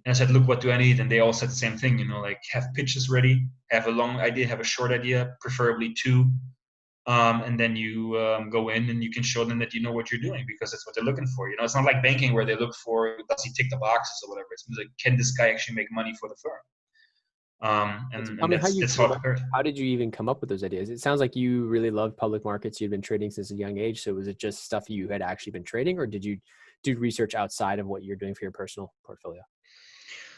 And I said, look, what do I need? And they all said the same thing, like have pitches ready, have a long idea, have a short idea, preferably two. And then you go in and you can show them that you know what you're doing, because that's what they're looking for. It's not like banking where they look for, does he tick the boxes or whatever. It's like, can this guy actually make money for the firm? And that's how it occurred. How did you even come up with those ideas? It sounds like you really loved public markets. You'd been trading since a young age. So was it just stuff you had actually been trading, or did you do research outside of what you're doing for your personal portfolio?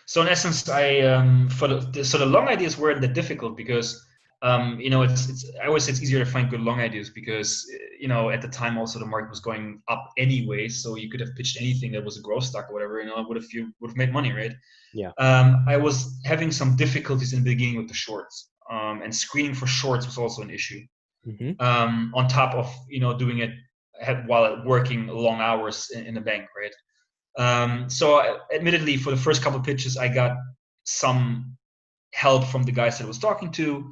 So in essence, I the long ideas weren't that difficult because it's I always say it's easier to find good long ideas because at the time also the market was going up anyway, so you could have pitched anything that was a growth stock or whatever, you would have made money, right? Yeah. I was having some difficulties in the beginning with the shorts, and screening for shorts was also an issue. Mm-hmm. On top of doing it while working long hours in the bank, right? So admittedly, for the first couple of pitches, I got some help from the guys that I was talking to,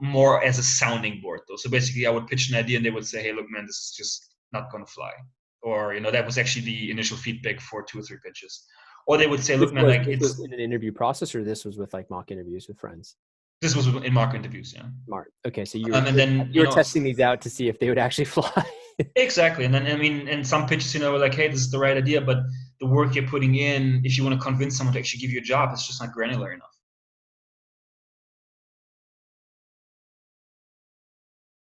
more as a sounding board though. So basically I would pitch an idea and they would say, hey, look, man, this is just not going to fly. Or, that was actually the initial feedback for 2 or 3 pitches. Or they would say, look, man, this was in an interview process, or this was with like mock interviews with friends? This was in mock interviews, yeah. Smart. Okay, so you were testing these out to see if they would actually fly. Exactly. And then, in some pitches, we're like, hey, this is the right idea, but the work you're putting in, if you want to convince someone to actually give you a job, it's just not granular enough.